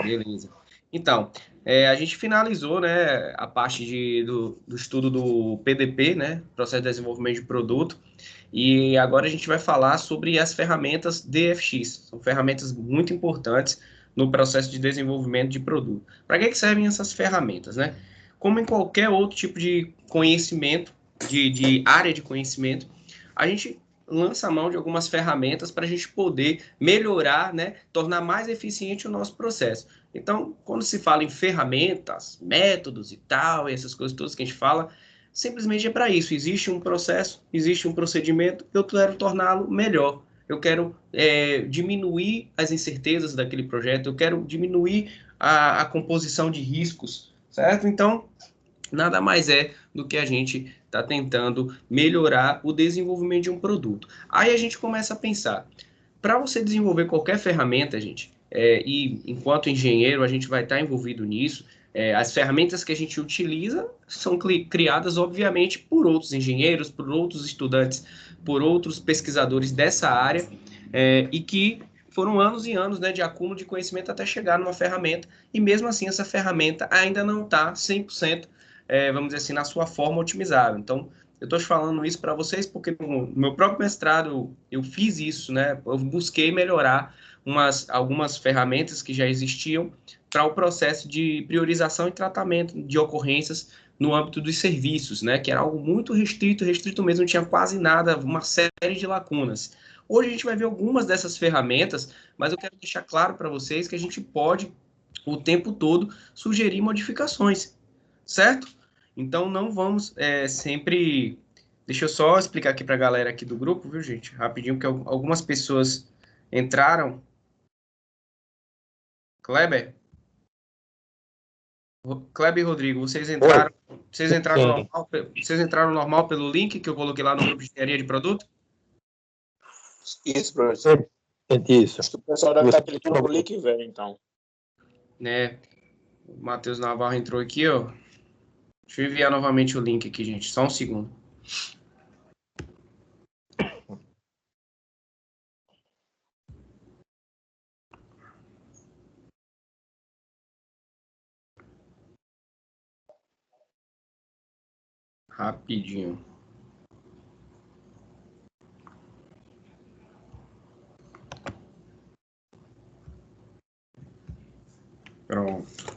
Beleza. Então, a gente finalizou, né, a parte do estudo do PDP, né, Processo de Desenvolvimento de Produto, e agora a gente vai falar sobre as ferramentas DFX. São ferramentas muito importantes no processo de desenvolvimento de produto. Para que servem essas ferramentas, né? Como em qualquer outro tipo de conhecimento, de área de conhecimento, a gente lança a mão de algumas ferramentas para a gente poder melhorar, né, tornar mais eficiente o nosso processo. Então, quando se fala em ferramentas, métodos e tal, e essas coisas todas que a gente fala, simplesmente é para isso. Existe um processo, existe um procedimento, eu quero torná-lo melhor. Eu quero diminuir as incertezas daquele projeto, eu quero diminuir a composição de riscos, certo? Então, nada mais é do que a gente está tentando melhorar o desenvolvimento de um produto. Aí a gente começa a pensar, para você desenvolver qualquer ferramenta, gente, e enquanto engenheiro a gente vai estar envolvido nisso, as ferramentas que a gente utiliza são criadas, obviamente, por outros engenheiros, por outros estudantes, por outros pesquisadores dessa área, e que foram anos e anos, né, de acúmulo de conhecimento até chegar numa ferramenta, e mesmo assim essa ferramenta ainda não está 100%, vamos dizer assim, na sua forma otimizável. Então, eu estou te falando isso para vocês porque no meu próprio mestrado eu fiz isso, né? Eu busquei melhorar algumas ferramentas que já existiam para o processo de priorização e tratamento de ocorrências no âmbito dos serviços, né? Que era algo muito restrito, restrito mesmo, não tinha quase nada, uma série de lacunas. Hoje a gente vai ver algumas dessas ferramentas, mas eu quero deixar claro para vocês que a gente pode, o tempo todo, sugerir modificações, certo? Então, não vamos sempre... Deixa eu só explicar aqui para a galera aqui do grupo, viu, gente? Rapidinho, porque algumas pessoas entraram. Kleber? Kleber e Rodrigo, Oi. vocês entraram Sim, normal, vocês entraram normal pelo link que eu coloquei lá no grupo de engenharia de produto? Isso, professor. isso. Acho que o pessoal deve estar clicando no link velho, então. Né? O Matheus Navarro entrou aqui, ó. Deixa eu enviar novamente o link aqui, gente. Só um segundo. Rapidinho. Pronto.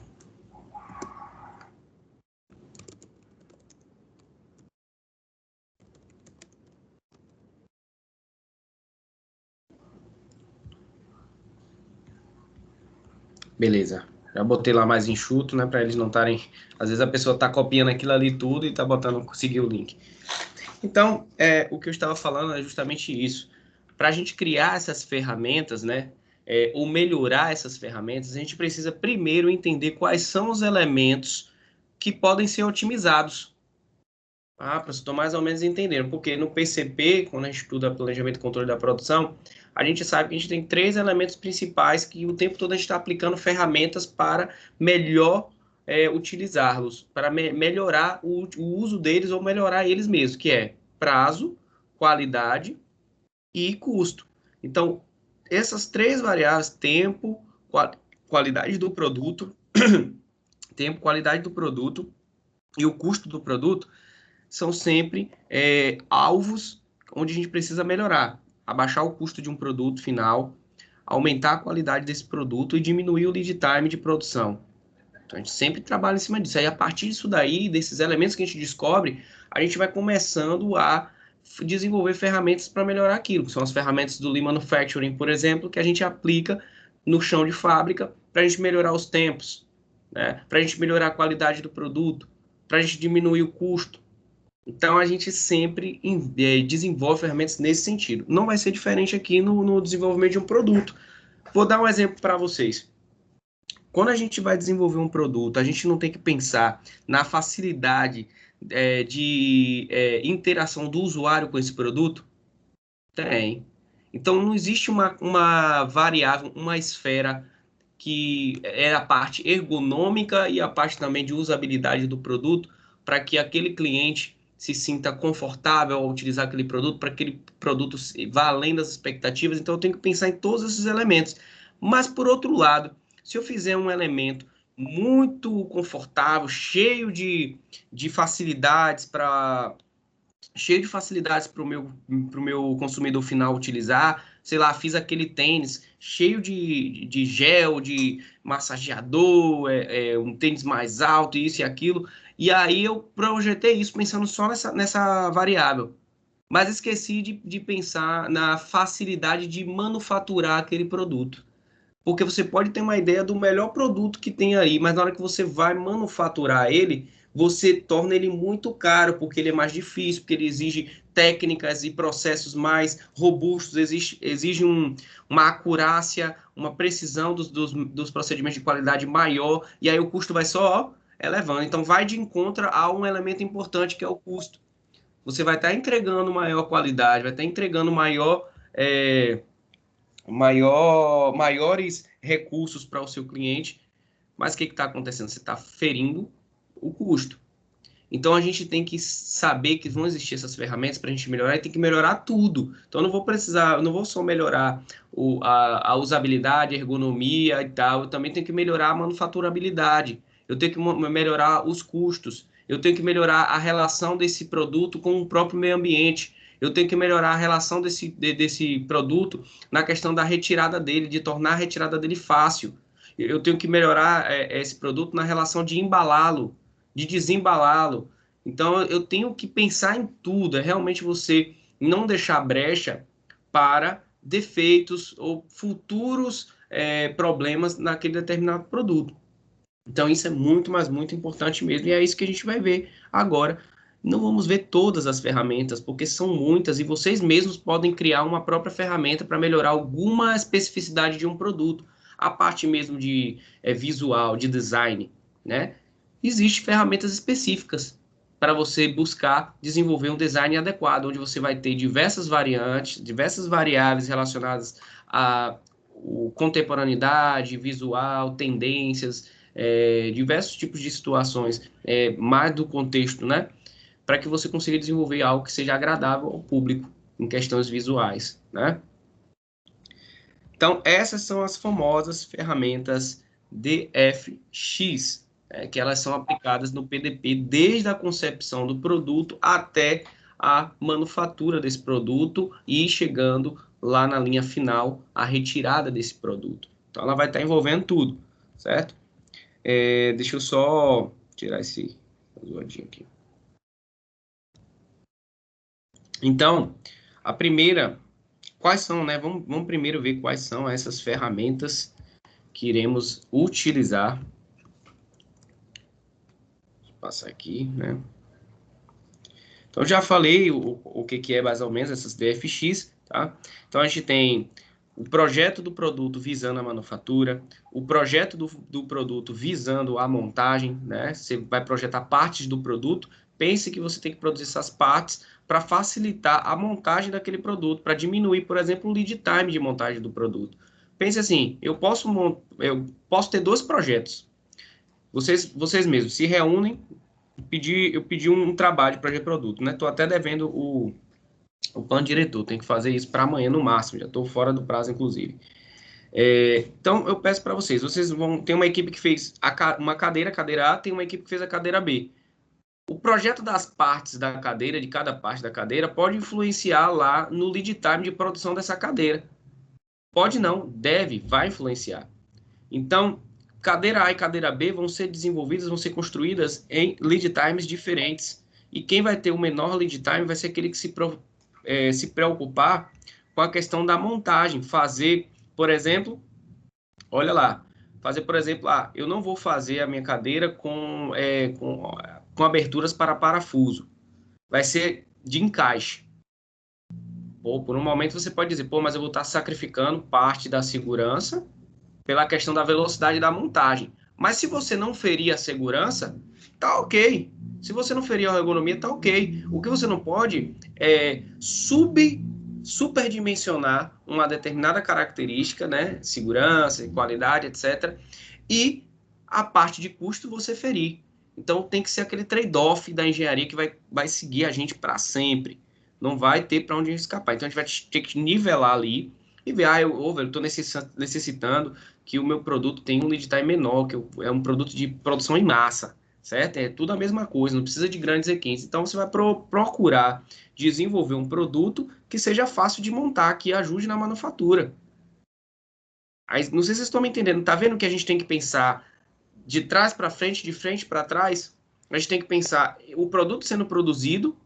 Beleza. Já botei lá mais enxuto, né? Para eles não estarem... Às vezes a pessoa está copiando aquilo ali tudo e está botando, seguir o link. Então, o que eu estava falando é justamente isso. Para a gente criar essas ferramentas, né? Ou melhorar essas ferramentas, a gente precisa primeiro entender quais são os elementos que podem ser otimizados. Para vocês estão mais ou menos entendendo. Porque no PCP, quando a gente estuda planejamento e controle da produção, a gente sabe que a gente tem 3 elementos principais que o tempo todo a gente está aplicando ferramentas para melhor utilizá-los, para melhorar o uso deles ou melhorar eles mesmos, que é prazo, qualidade e custo. Então, essas 3 variáveis, tempo, qualidade do produto, tempo, qualidade do produto e o custo do produto, são sempre alvos onde a gente precisa melhorar, abaixar o custo de um produto final, aumentar a qualidade desse produto e diminuir o lead time de produção. Então, a gente sempre trabalha em cima disso. Aí, a partir disso daí, desses elementos que a gente descobre, a gente vai começando a desenvolver ferramentas para melhorar aquilo, que são as ferramentas do Lean Manufacturing, por exemplo, que a gente aplica no chão de fábrica para a gente melhorar os tempos, né? Para a gente melhorar a qualidade do produto, para a gente diminuir o custo. Então, a gente sempre desenvolve ferramentas nesse sentido. Não vai ser diferente aqui no desenvolvimento de um produto. Vou dar um exemplo para vocês. Quando a gente vai desenvolver um produto, a gente não tem que pensar na facilidade de interação do usuário com esse produto? Tem. Então, não existe uma variável, uma esfera que é a parte ergonômica e a parte também de usabilidade do produto, para que aquele cliente se sinta confortável ao utilizar aquele produto, para que aquele produto vá além das expectativas. Então, eu tenho que pensar em todos esses elementos. Mas, por outro lado, Se eu fizer um elemento muito confortável, de facilidades para o meu consumidor final utilizar. Sei lá, fiz aquele tênis cheio de gel, de massageador, um tênis mais alto, isso e aquilo. E aí eu projetei isso pensando só nessa variável. Mas esqueci de pensar na facilidade de manufaturar aquele produto. Porque você pode ter uma ideia do melhor produto que tem aí, mas na hora que você vai manufaturar ele, você torna ele muito caro, porque ele é mais difícil, porque ele exige técnicas e processos mais robustos, exige uma acurácia, uma precisão dos procedimentos de qualidade maior, e aí o custo vai só elevando. Então, vai de encontro a um elemento importante que é o custo. Você vai estar entregando maior qualidade, vai estar entregando maiores recursos para o seu cliente, mas o que está acontecendo? Você está ferindo o custo. Então a gente tem que saber que vão existir essas ferramentas para a gente melhorar e tem que melhorar tudo. Então eu não vou precisar, eu não vou só melhorar a usabilidade, a ergonomia e tal, eu também tenho que melhorar a manufaturabilidade, eu tenho que melhorar os custos, eu tenho que melhorar a relação desse produto com o próprio meio ambiente, eu tenho que melhorar a relação desse produto na questão da retirada dele, de tornar a retirada dele fácil. Eu tenho que melhorar esse produto na relação de embalá-lo, de desembalá-lo. Então, eu tenho que pensar em tudo, é realmente você não deixar brecha para defeitos ou futuros problemas naquele determinado produto. Então, isso é muito, mas muito importante mesmo, e é isso que a gente vai ver agora. Não vamos ver todas as ferramentas, porque são muitas, e vocês mesmos podem criar uma própria ferramenta para melhorar alguma especificidade de um produto. A parte mesmo de visual, de design, né? Existem ferramentas específicas para você buscar desenvolver um design adequado, onde você vai ter diversas variantes, diversas variáveis relacionadas à contemporaneidade, visual, tendências, diversos tipos de situações, mais do contexto, né? Para que você consiga desenvolver algo que seja agradável ao público em questões visuais, né? Então, essas são as famosas ferramentas DFX, que elas são aplicadas no PDP desde a concepção do produto até a manufatura desse produto e chegando lá na linha final, a retirada desse produto. Então, ela vai estar envolvendo tudo, certo? Deixa eu só tirar esse zoadinho aqui. Então, a primeira, quais são, né? Vamos primeiro ver quais são essas ferramentas que iremos utilizar. Vou passar aqui, né? Então, já falei o que é mais ou menos essas DFX, tá? Então, a gente tem o projeto do produto visando a manufatura, o projeto do produto visando a montagem, né? Você vai projetar partes do produto, pense que você tem que produzir essas partes para facilitar a montagem daquele produto, para diminuir, por exemplo, o lead time de montagem do produto. Pense assim, eu posso ter dois projetos. Vocês mesmos se reúnem, eu pedi um trabalho para produto, né? Estou até devendo o plano diretor, tem que fazer isso para amanhã no máximo, já estou fora do prazo, inclusive. Então, eu peço para vocês vão ter uma equipe que fez uma cadeira, a cadeira A, tem uma equipe que fez a cadeira B. O projeto das partes da cadeira, de cada parte da cadeira, pode influenciar lá no lead time de produção dessa cadeira. Pode não, deve, vai influenciar. Então, cadeira A e cadeira B vão ser desenvolvidas, vão ser construídas em lead times diferentes. E quem vai ter o menor lead time vai ser aquele que se preocupar com a questão da montagem. Fazer, por exemplo, olha lá, fazer, por exemplo, eu não vou fazer a minha cadeira com aberturas para parafuso. Vai ser de encaixe. Por um momento você pode dizer, mas eu vou estar sacrificando parte da segurança pela questão da velocidade da montagem. Mas se você não ferir a segurança, tá ok. Se você não ferir a ergonomia, tá ok. O que você não pode é superdimensionar uma determinada característica, né? Segurança, qualidade, etc. E a parte de custo você ferir. Então tem que ser aquele trade-off da engenharia que vai seguir a gente para sempre. Não vai ter para onde escapar. Então a gente vai ter que nivelar ali e ver, eu estou necessitando que o meu produto tenha um lead time menor, é um produto de produção em massa, certo? É tudo a mesma coisa, não precisa de grandes requintes. Então, você vai procurar desenvolver um produto que seja fácil de montar, que ajude na manufatura. Aí, não sei se vocês estão me entendendo, tá vendo que a gente tem que pensar de trás para frente, de frente para trás? A gente tem que pensar o produto sendo produzido,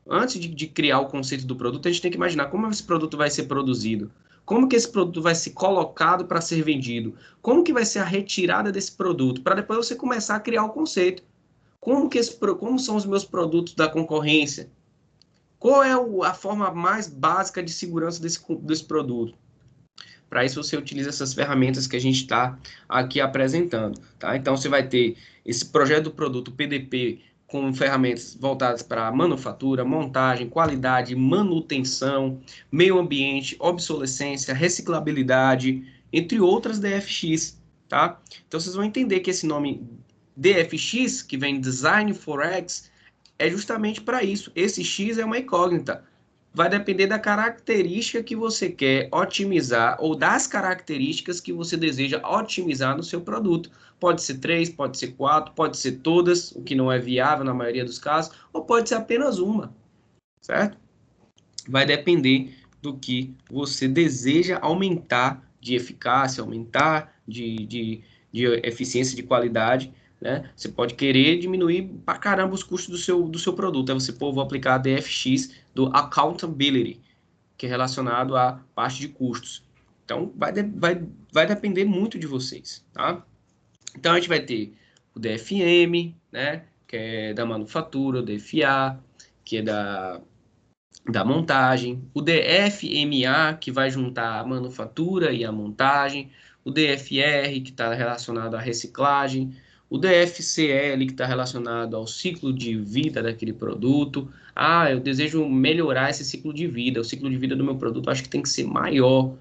antes de criar o conceito do produto, a gente tem que imaginar como esse produto vai ser produzido, como que esse produto vai ser colocado para ser vendido, como que vai ser a retirada desse produto, para depois você começar a criar o conceito. Como são os meus produtos da concorrência? Qual é a forma mais básica de segurança desse produto? Para isso, você utiliza essas ferramentas que a gente está aqui apresentando. Tá? Então, você vai ter esse projeto do produto PDP com ferramentas voltadas para manufatura, montagem, qualidade, manutenção, meio ambiente, obsolescência, reciclabilidade, entre outras DFX. Tá? Então, vocês vão entender que esse nome DFX, que vem Design for X, é justamente para isso. Esse X é uma incógnita. Vai depender da característica que você quer otimizar ou das características que você deseja otimizar no seu produto. Pode ser 3, pode ser 4, pode ser todas, o que não é viável na maioria dos casos, ou pode ser apenas uma, certo? Vai depender do que você deseja aumentar de eficácia, aumentar de eficiência, de qualidade, né? Você pode querer diminuir pra caramba os custos do seu produto. Aí você, pô, vou aplicar a DFX do Accountability, que é relacionado à parte de custos. Então, vai depender muito de vocês, tá? Então, a gente vai ter o DFM, né? Que é da manufatura, o DFA, que é da montagem, o DFMA, que vai juntar a manufatura e a montagem, o DFR, que está relacionado à reciclagem, o DFCL, que está relacionado ao ciclo de vida daquele produto. Ah, eu desejo melhorar esse ciclo de vida. O ciclo de vida do meu produto acho que tem que ser maior,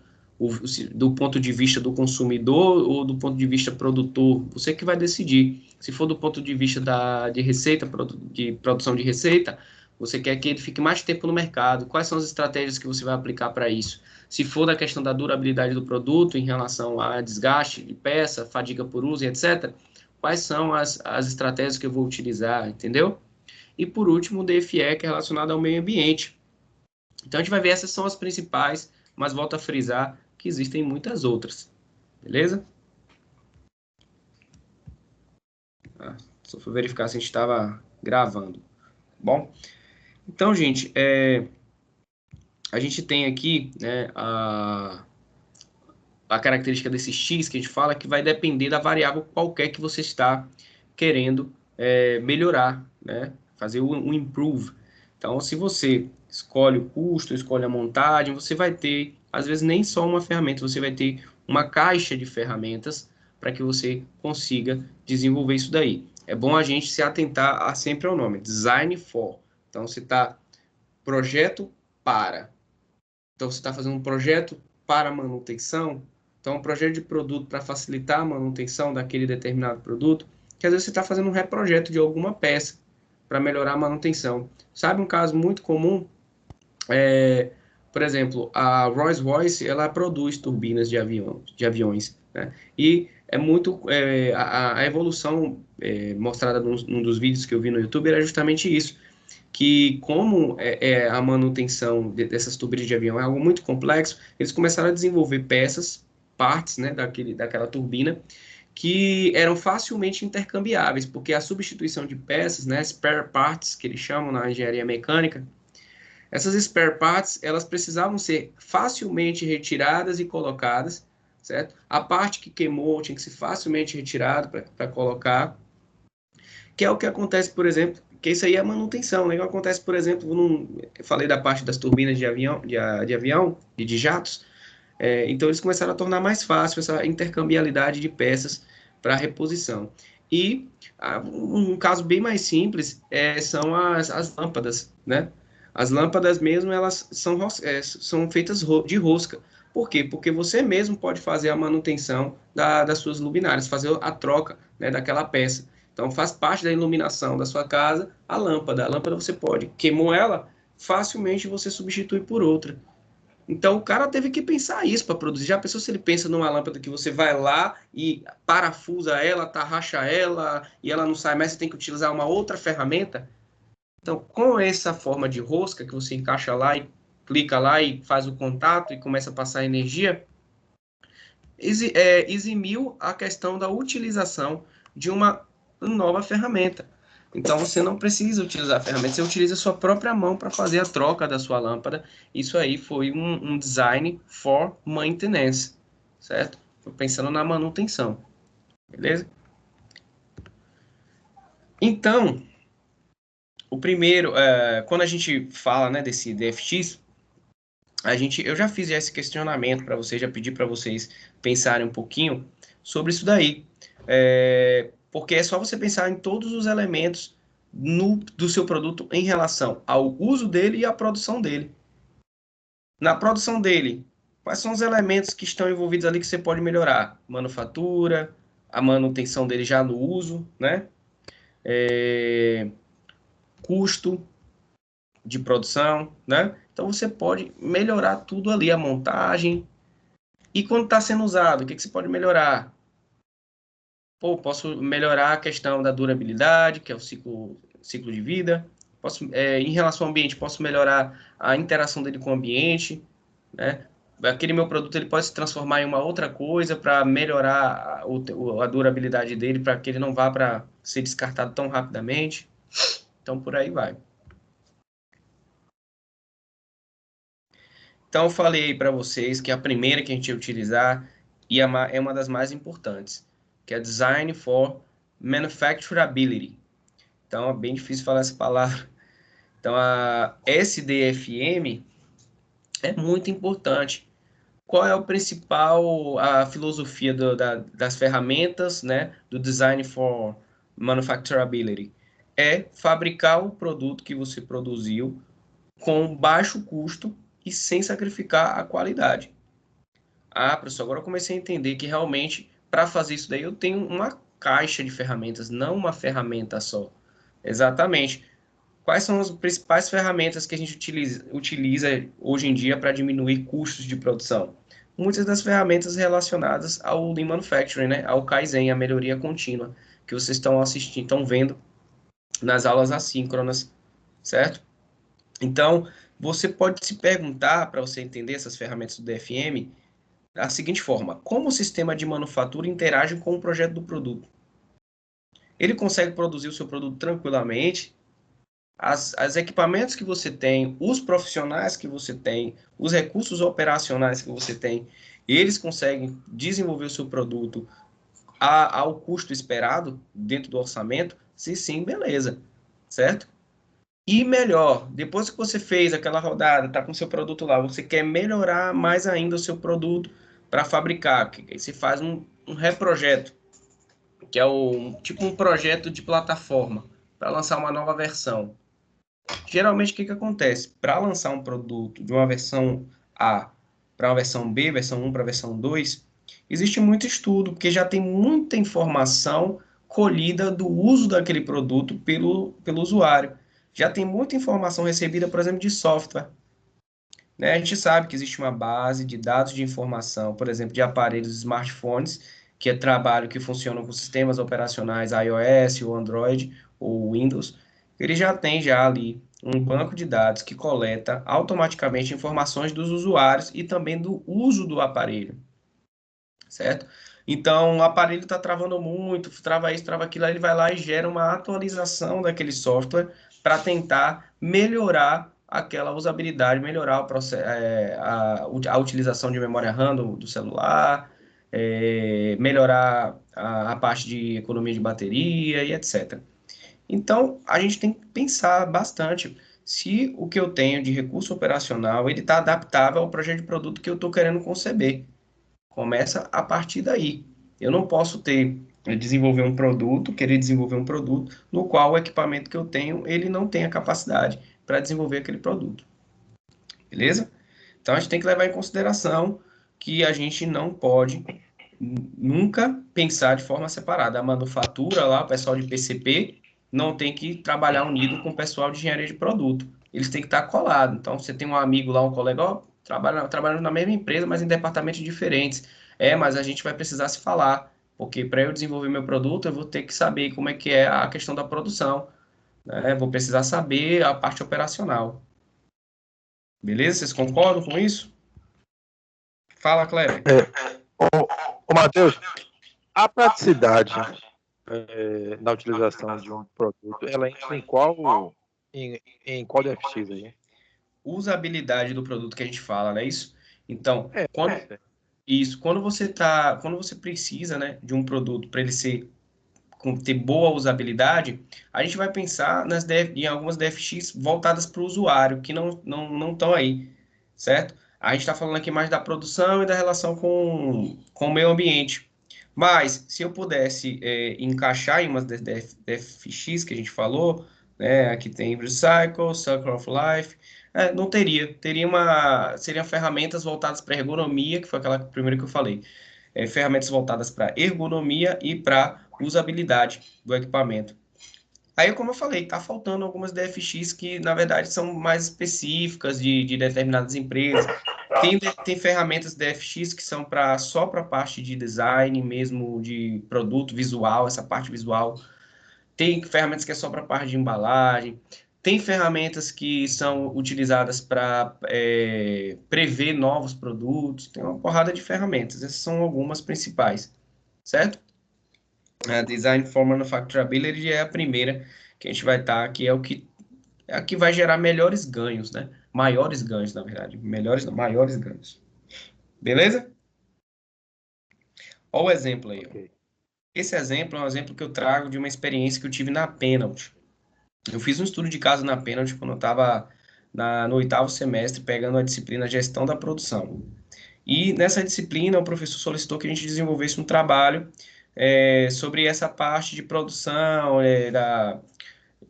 do ponto de vista do consumidor ou do ponto de vista produtor. Você que vai decidir. Se for do ponto de vista de receita, de produção de receita, você quer que ele fique mais tempo no mercado. Quais são as estratégias que você vai aplicar para isso? Se for da questão da durabilidade do produto em relação a desgaste de peça, fadiga por uso, etc., quais são as estratégias que eu vou utilizar, entendeu? E por último, o DFE, que é relacionado ao meio ambiente. Então a gente vai ver essas são as principais, mas volto a frisar que existem muitas outras. Beleza? Só fui verificar se a gente estava gravando. Bom, então, gente, a gente tem aqui, né, a característica desse X que a gente fala que vai depender da variável qualquer que você está querendo melhorar, né? Fazer um improve. Então, se você escolhe o custo, escolhe a montagem, você vai ter, às vezes, nem só uma ferramenta, você vai ter uma caixa de ferramentas para que você consiga desenvolver isso daí. É bom a gente se atentar sempre ao nome, Design for. Então, você está projeto para. Então, você está fazendo um projeto para manutenção. Então, um projeto de produto para facilitar a manutenção daquele determinado produto, que às vezes você está fazendo um reprojeto de alguma peça para melhorar a manutenção. Sabe um caso muito comum? Por exemplo, a Rolls-Royce, ela produz turbinas de aviões, né? E é muito a evolução mostrada num dos vídeos que eu vi no YouTube era justamente isso, que como a manutenção dessas turbinas de avião é algo muito complexo, eles começaram a desenvolver peças, partes, né, daquela turbina, que eram facilmente intercambiáveis, porque a substituição de peças, né, spare parts, que eles chamam na engenharia mecânica, essas spare parts, elas precisavam ser facilmente retiradas e colocadas, certo? A parte que queimou tinha que ser facilmente retirada para colocar, que é o que acontece, por exemplo, que isso aí é manutenção, né? O que acontece, por exemplo, eu falei da parte das turbinas de avião, de jatos, então eles começaram a tornar mais fácil essa intercambiabilidade de peças para reposição. E um caso bem mais simples são as lâmpadas, né? As lâmpadas mesmo, elas são feitas de rosca. Por quê? Porque você mesmo pode fazer a manutenção das suas luminárias, fazer a troca, né, daquela peça. Então, faz parte da iluminação da sua casa a lâmpada. A lâmpada você pode. Queimou ela, facilmente você substitui por outra. Então, o cara teve que pensar isso para produzir. Já pensou se ele pensa numa lâmpada que você vai lá e parafusa ela, tarraxa ela, e ela não sai mais, você tem que utilizar uma outra ferramenta? Então, com essa forma de rosca, que você encaixa lá e clica lá e faz o contato e começa a passar energia, eximiu a questão da utilização de uma nova ferramenta. Então, você não precisa utilizar a ferramenta, você utiliza a sua própria mão para fazer a troca da sua lâmpada. Isso aí foi um design for maintenance, certo? Tô pensando na manutenção, beleza? Então, o primeiro, quando a gente fala, né, desse DFX, eu já fiz esse questionamento para vocês, já pedi para vocês pensarem um pouquinho sobre isso daí. Porque é só você pensar em todos os elementos do seu produto em relação ao uso dele e à produção dele. Na produção dele, quais são os elementos que estão envolvidos ali que você pode melhorar? Manufatura, a manutenção dele já no uso, né? Custo de produção, né? Então você pode melhorar tudo ali, a montagem. E quando está sendo usado, o que você pode melhorar? Pô, posso melhorar a questão da durabilidade, que é o ciclo de vida. Em relação ao ambiente, posso melhorar a interação dele com o ambiente, né? Aquele meu produto ele pode se transformar em uma outra coisa para melhorar a durabilidade dele, para que ele não vá para ser descartado tão rapidamente. Então, por aí vai. Então, eu falei para vocês que a primeira que a gente ia utilizar é uma das mais importantes, que é Design for Manufacturability. Então, é bem difícil falar essa palavra. Então, a SDFM é muito importante. Qual é o principal, a filosofia das ferramentas, né, do Design for Manufacturability? É fabricar o produto que você produziu com baixo custo e sem sacrificar a qualidade. Ah, professor, agora eu comecei a entender que realmente, para fazer isso daí, eu tenho uma caixa de ferramentas, não uma ferramenta só. Exatamente. Quais são as principais ferramentas que a gente utiliza hoje em dia para diminuir custos de produção? Muitas das ferramentas relacionadas ao Lean Manufacturing, né? Ao Kaizen, a melhoria contínua, que vocês estão assistindo, estão vendo nas aulas assíncronas, certo? Então, você pode se perguntar, para você entender essas ferramentas do DFM, da seguinte forma: como o sistema de manufatura interage com o projeto do produto? Ele consegue produzir o seu produto tranquilamente? As equipamentos que você tem, os profissionais que você tem, os recursos operacionais que você tem, eles conseguem desenvolver o seu produto ao custo esperado dentro do orçamento? Se sim, beleza, certo? E melhor, depois que você fez aquela rodada, está com o seu produto lá, você quer melhorar mais ainda o seu produto para fabricar, que aí você faz um reprojeto, que é tipo um projeto de plataforma para lançar uma nova versão. Geralmente, o que acontece? Para lançar um produto de uma versão A para uma versão B, versão 1 para versão 2, existe muito estudo, porque já tem muita informação colhida do uso daquele produto pelo usuário. Já tem muita informação recebida, por exemplo, de software. Né? A gente sabe que existe uma base de dados de informação, por exemplo, de aparelhos smartphones, que é trabalho que funcionam com sistemas operacionais iOS, ou Android, ou Windows. Ele já tem já ali um banco de dados que coleta automaticamente informações dos usuários e também do uso do aparelho, certo? Então, o aparelho está travando muito, trava isso, trava aquilo, aí ele vai lá e gera uma atualização daquele software para tentar melhorar aquela usabilidade, melhorar a utilização de memória RAM do celular, melhorar a parte de economia de bateria e etc. Então, a gente tem que pensar bastante se o que eu tenho de recurso operacional ele está adaptável ao projeto de produto que eu estou querendo conceber. Começa a partir daí. Eu não posso querer desenvolver um produto no qual o equipamento que eu tenho, ele não tem a capacidade para desenvolver aquele produto. Beleza? Então a gente tem que levar em consideração que a gente não pode nunca pensar de forma separada. A manufatura lá, o pessoal de PCP, não tem que trabalhar unido com o pessoal de engenharia de produto. Eles têm que estar colados. Então, você tem um amigo lá, um colega, ó, trabalhamos na mesma empresa, mas em departamentos diferentes. Mas a gente vai precisar se falar, porque para eu desenvolver meu produto, eu vou ter que saber como é que é a questão da produção, né? Vou precisar saber a parte operacional. Beleza? Vocês concordam com isso? Fala, Kleber. Ô, Matheus, a praticidade na utilização de um produto, ela entra em qual DFX aí? Usabilidade do produto que a gente fala, não é isso? Então, quando quando você precisa, né, de um produto para ele ter boa usabilidade, a gente vai pensar em algumas DFX voltadas para o usuário, que não estão aí, certo? A gente está falando aqui mais da produção e da relação com o meio ambiente. Mas, se eu pudesse encaixar em umas DFX que a gente falou, né, aqui tem Recycle, Circle of Life, não teria. Seriam ferramentas voltadas para ergonomia, que foi aquela primeira que eu falei. Ferramentas voltadas para ergonomia e para usabilidade do equipamento. Aí, como eu falei, está faltando algumas DFX que, na verdade, são mais específicas de determinadas empresas. Tem ferramentas DFX que são só para a parte de design mesmo, de produto visual, essa parte visual. Tem ferramentas que é só para a parte de embalagem. Tem ferramentas que são utilizadas para prever novos produtos. Tem uma porrada de ferramentas. Essas são algumas principais, certo? A Design for Manufacturability é a primeira que a gente vai estar, que é a que vai gerar melhores ganhos, né? Maiores ganhos, na verdade. Melhores, não, maiores ganhos. Beleza? Olha o exemplo aí. Okay. Esse exemplo é um exemplo que eu trago de uma experiência que eu tive na Penalty. Eu fiz um estudo de caso na Penalty quando eu estava no 8º semestre, pegando a disciplina Gestão da Produção. E nessa disciplina, o professor solicitou que a gente desenvolvesse um trabalho sobre essa parte de produção,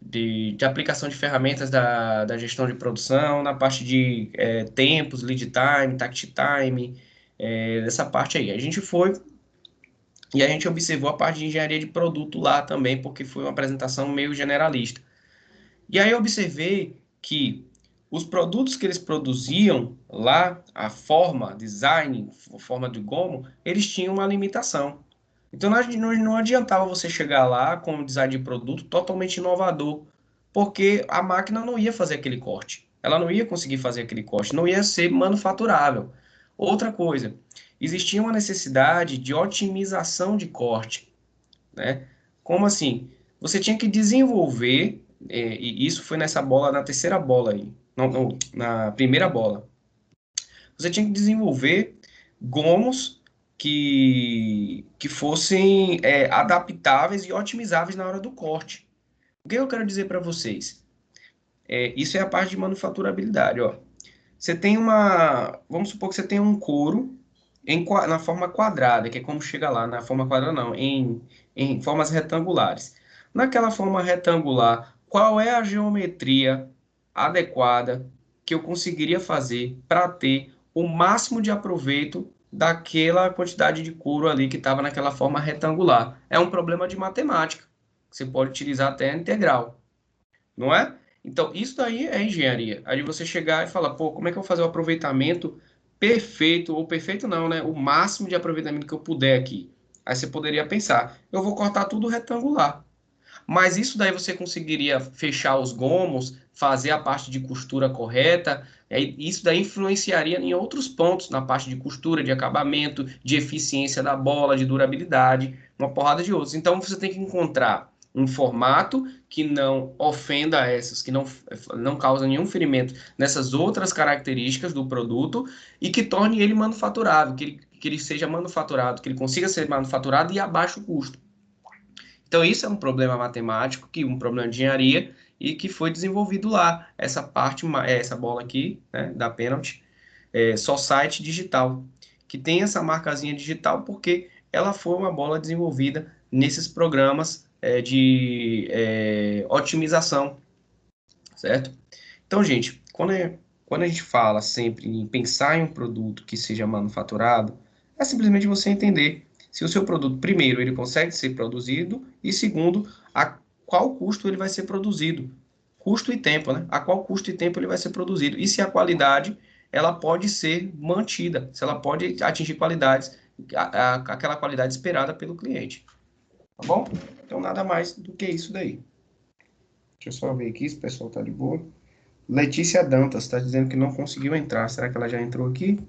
de aplicação de ferramentas da gestão de produção, na parte de tempos, lead time, takt time, dessa parte aí. A gente foi e a gente observou a parte de engenharia de produto lá também, porque foi uma apresentação meio generalista. E aí eu observei que os produtos que eles produziam lá, a forma, design, forma de gomo, eles tinham uma limitação. Então não adiantava você chegar lá com um design de produto totalmente inovador, porque a máquina não ia fazer aquele corte. Ela não ia conseguir fazer aquele corte, não ia ser manufaturável. Outra coisa, existia uma necessidade de otimização de corte, né? Como assim? Você tinha que desenvolver, e isso foi nessa bola, na terceira bola aí, não, na primeira bola. Você tinha que desenvolver gomos que fossem adaptáveis e otimizáveis na hora do corte. O que eu quero dizer para vocês? Isso é a parte de manufaturabilidade, ó. Você tem vamos supor que você tem um couro na forma quadrada, que é como chega lá, na forma quadrada não, em formas retangulares. Naquela forma retangular, qual é a geometria adequada que eu conseguiria fazer para ter o máximo de aproveito daquela quantidade de couro ali que estava naquela forma retangular? É um problema de matemática. Você pode utilizar até a integral, não é? Então, isso daí é engenharia. Aí você chegar e falar, pô, como é que eu vou fazer o aproveitamento perfeito, ou perfeito não, né? O máximo de aproveitamento que eu puder aqui. Aí você poderia pensar, eu vou cortar tudo retangular. Mas isso daí você conseguiria fechar os gomos, fazer a parte de costura correta, isso daí influenciaria em outros pontos, na parte de costura, de acabamento, de eficiência da bola, de durabilidade, uma porrada de outros. Então você tem que encontrar um formato que não ofenda essas, que não causa nenhum ferimento nessas outras características do produto e que torne ele manufaturável, que ele seja manufaturado, que ele consiga ser manufaturado e a baixo custo. Então, isso é um problema matemático, um problema de engenharia, e que foi desenvolvido lá, essa parte, essa bola aqui, né, da Penalty, só site digital, que tem essa marcazinha digital porque ela foi uma bola desenvolvida nesses programas de otimização, certo? Então, gente, quando a gente fala sempre em pensar em um produto que seja manufaturado, é simplesmente você entender se o seu produto, primeiro, ele consegue ser produzido e, segundo, a qual custo ele vai ser produzido. Custo e tempo, né? A qual custo e tempo ele vai ser produzido. E se a qualidade ela pode ser mantida, se ela pode atingir qualidades, aquela qualidade esperada pelo cliente. Tá bom? Então, nada mais do que isso daí. Deixa eu só ver aqui se o pessoal tá de boa. Letícia Dantas está dizendo que não conseguiu entrar. Será que ela já entrou aqui?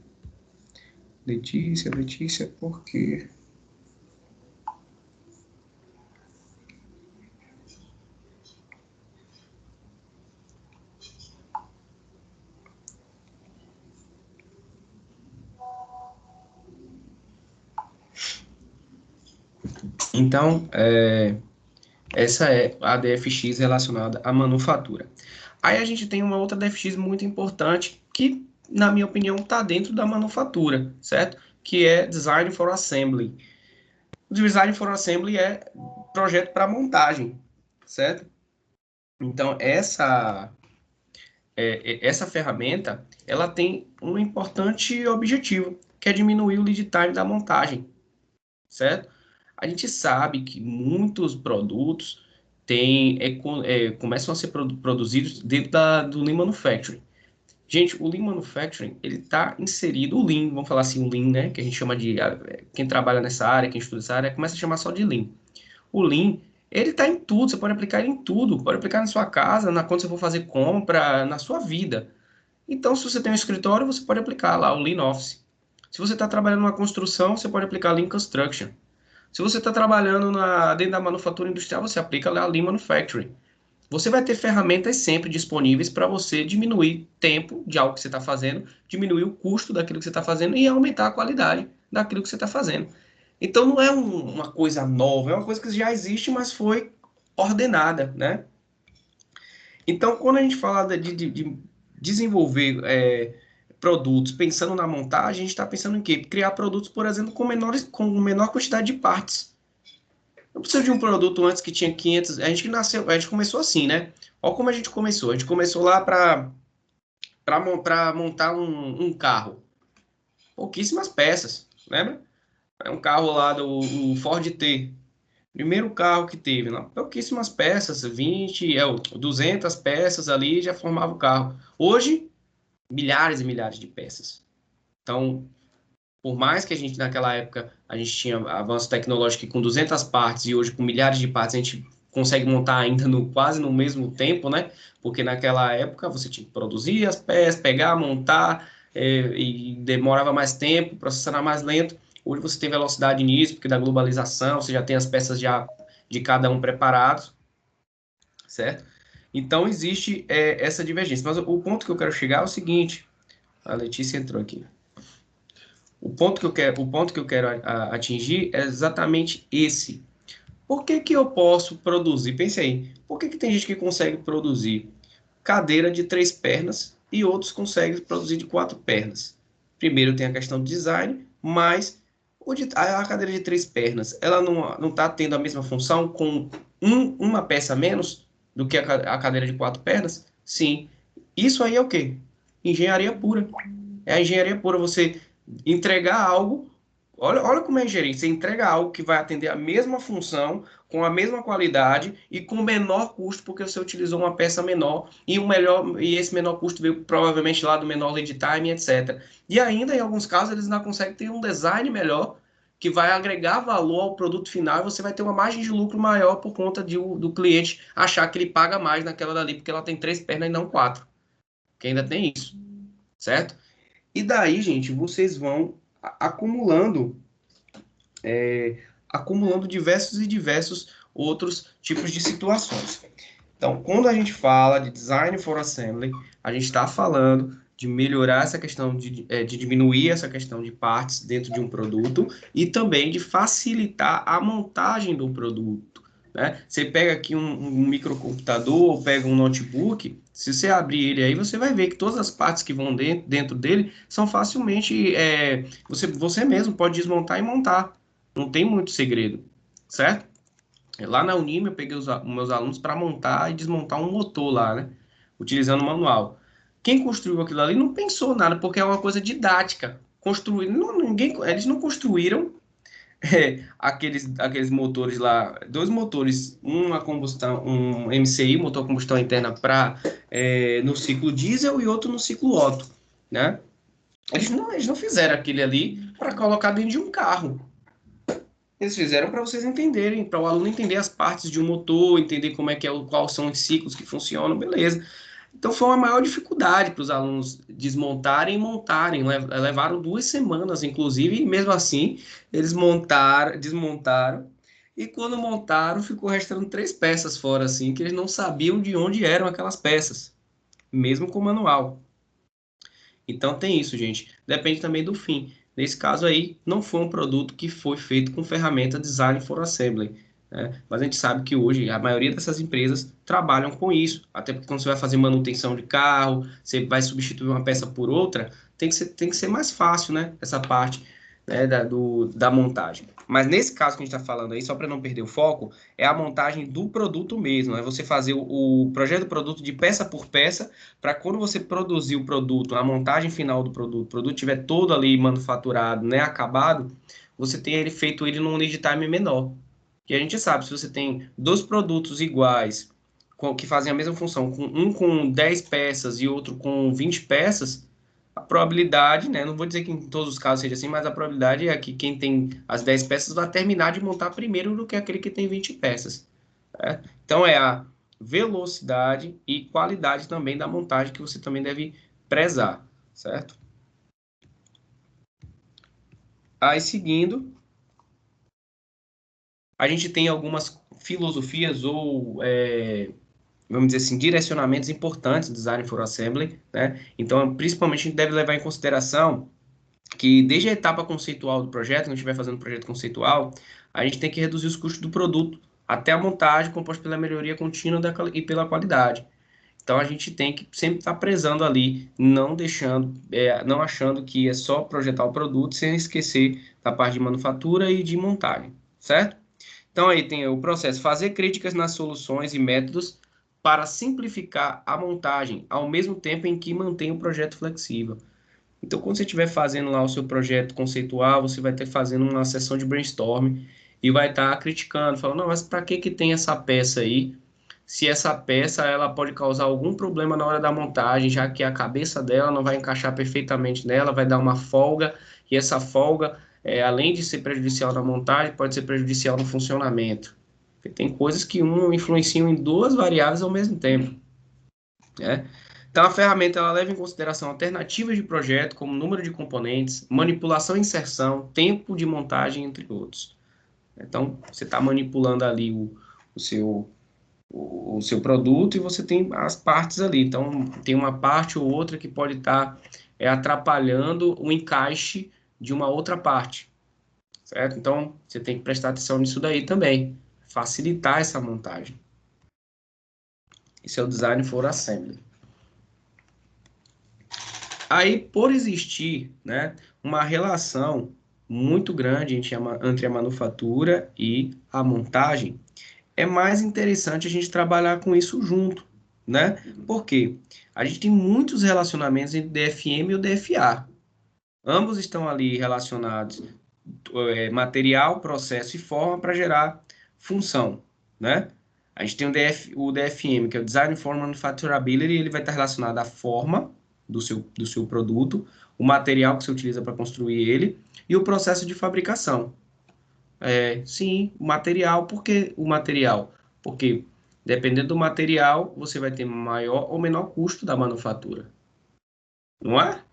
Letícia, por quê? Então, essa é a DFX relacionada à manufatura. Aí a gente tem uma outra DFX muito importante que, na minha opinião, está dentro da manufatura, certo? Que é Design for Assembly. O Design for Assembly é projeto para montagem, certo? Então, essa ferramenta, ela tem um importante objetivo, que é diminuir o lead time da montagem, certo? A gente sabe que muitos produtos começam a ser produzidos dentro do Lean Manufacturing. Gente, o Lean Manufacturing, ele está inserido, o Lean, vamos falar assim, o Lean, né? Que a gente chama de, quem trabalha nessa área, quem estuda essa área, começa a chamar só de Lean. O Lean, ele está em tudo, você pode aplicar ele em tudo, pode aplicar na sua casa, quando você for fazer compra, na sua vida. Então, se você tem um escritório, você pode aplicar lá o Lean Office. Se você está trabalhando numa construção, você pode aplicar Lean Construction. Se você está trabalhando dentro da manufatura industrial, você aplica lá Lean Manufacturing. Você vai ter ferramentas sempre disponíveis para você diminuir tempo de algo que você está fazendo, diminuir o custo daquilo que você está fazendo e aumentar a qualidade daquilo que você está fazendo. Então, não é uma coisa nova, é uma coisa que já existe, mas foi ordenada, né? Então, quando a gente fala de desenvolver produtos pensando na montagem, a gente está pensando em quê? Criar produtos, por exemplo, com menor quantidade de partes. Eu preciso de um produto antes que tinha 500... A gente começou assim, né? Olha como a gente começou. A gente começou lá para montar um carro. Pouquíssimas peças, lembra? É um carro lá do Ford T. Primeiro carro que teve, não, pouquíssimas peças, 200 peças ali já formava o carro. Hoje, milhares e milhares de peças. Então, por mais que a gente, naquela época, a gente tinha avanço tecnológico com 200 partes e hoje com milhares de partes a gente consegue montar ainda quase no mesmo tempo, né? Porque naquela época você tinha que produzir as peças, pegar, montar, e demorava mais tempo, o processo era mais lento. Hoje você tem velocidade nisso, porque da globalização, você já tem as peças já de cada um preparados, certo? Então, existe essa divergência. Mas o ponto que eu quero chegar é o seguinte, a Letícia entrou aqui. O ponto que eu quero atingir é exatamente esse. Por que que eu posso produzir? Pense aí, por que que tem gente que consegue produzir cadeira de 3 pernas e outros conseguem produzir de 4 pernas? Primeiro tem a questão do design, mas a cadeira de 3 pernas, ela não está tendo a mesma função com uma peça a menos do que a cadeira de 4 pernas? Sim. Isso aí é o quê? Engenharia pura. É a engenharia pura, você entregar algo. Olha como é engenharia. Você entrega algo que vai atender a mesma função, com a mesma qualidade e com menor custo, porque você utilizou uma peça menor e esse menor custo veio provavelmente lá do menor lead time, etc. E ainda, em alguns casos, eles ainda conseguem ter um design melhor que vai agregar valor ao produto final e você vai ter uma margem de lucro maior por conta do cliente achar que ele paga mais naquela dali, porque ela tem 3 pernas e não 4. Que ainda tem isso, certo? E daí, gente, vocês vão acumulando diversos e diversos outros tipos de situações. Então, quando a gente fala de Design for Assembly, a gente está falando de melhorar essa questão, de diminuir essa questão de partes dentro de um produto e também de facilitar a montagem do produto, né? Você pega aqui um microcomputador ou pega um notebook, se você abrir ele aí, você vai ver que todas as partes que vão dentro dele são facilmente... você mesmo pode desmontar e montar. Não tem muito segredo, certo? Lá na Unime, eu peguei os meus alunos para montar e desmontar um motor lá, né? Utilizando o manual. Quem construiu aquilo ali não pensou nada, porque é uma coisa didática. Eles não construíram aqueles motores lá, 2 motores, uma combustão, um MCI, motor a combustão interna, no ciclo diesel e outro no ciclo Otto, né? Eles não fizeram aquele ali para colocar dentro de um carro. Eles fizeram para vocês entenderem, para o aluno entender as partes de um motor, entender como é que quais são os ciclos que funcionam, beleza. Então foi uma maior dificuldade para os alunos desmontarem e montarem. Levaram 2 semanas, inclusive, e mesmo assim eles desmontaram. E quando montaram, ficou restando 3 peças fora, assim, que eles não sabiam de onde eram aquelas peças, mesmo com o manual. Então tem isso, gente. Depende também do fim. Nesse caso aí, não foi um produto que foi feito com ferramenta Design for Assembly, né? Mas a gente sabe que hoje a maioria dessas empresas trabalham com isso. Até porque quando você vai fazer manutenção de carro, você vai substituir uma peça por outra, tem que ser mais fácil, né? Essa parte, né, da montagem. Mas nesse caso que a gente está falando aí, só para não perder o foco, é a montagem do produto mesmo. É você fazer o projeto do produto de peça por peça, para quando você produzir o produto, a montagem final do produto, o produto estiver todo ali manufaturado, né, acabado, você tem ele feito ele num lead time menor. E a gente sabe, se você tem 2 produtos iguais, que fazem a mesma função, um com 10 peças e outro com 20 peças, a probabilidade, né, não vou dizer que em todos os casos seja assim, mas a probabilidade é que quem tem as 10 peças vai terminar de montar primeiro do que aquele que tem 20 peças. Né? Então, é a velocidade e qualidade também da montagem que você também deve prezar, certo? Aí, seguindo, a gente tem algumas filosofias ou, vamos dizer assim, direcionamentos importantes do Design for Assembly, né? Então, principalmente, a gente deve levar em consideração que desde a etapa conceitual do projeto, quando a gente estiver fazendo um projeto conceitual, a gente tem que reduzir os custos do produto até a montagem, composta pela melhoria contínua e pela qualidade. Então a gente tem que sempre estar prezando ali, não deixando, não achando que é só projetar o produto sem esquecer da parte de manufatura e de montagem, certo? Então aí tem o processo, fazer críticas nas soluções e métodos para simplificar a montagem, ao mesmo tempo em que mantém o projeto flexível. Então, quando você estiver fazendo lá o seu projeto conceitual, você vai estar fazendo uma sessão de brainstorm e vai estar criticando, falando, não, mas para que tem essa peça aí? Se essa peça ela pode causar algum problema na hora da montagem, já que a cabeça dela não vai encaixar perfeitamente nela, vai dar uma folga, e essa folga, além de ser prejudicial na montagem, pode ser prejudicial no funcionamento. Porque tem coisas que influenciam em 2 variáveis ao mesmo tempo, né? Então, a ferramenta ela leva em consideração alternativas de projeto, como número de componentes, manipulação e inserção, tempo de montagem, entre outros. Então, você está manipulando ali o seu, o seu produto e você tem as partes ali. Então, tem uma parte ou outra que pode estar atrapalhando o encaixe de uma outra parte, certo? Então, você tem que prestar atenção nisso daí também, facilitar essa montagem. Esse é o Design for Assembly. Aí, por existir, né, uma relação muito grande entre a manufatura e a montagem, é mais interessante a gente trabalhar com isso junto, né? Por quê? A gente tem muitos relacionamentos entre o DFM e o DFA. Ambos estão ali relacionados, material, processo e forma para gerar função, né? A gente tem o DFM, que é o Design for Manufacturability, ele vai estar relacionado à forma do seu produto, o material que você utiliza para construir ele e o processo de fabricação. Sim, o material. Por que o material? Porque dependendo do material, você vai ter maior ou menor custo da manufatura. Não é?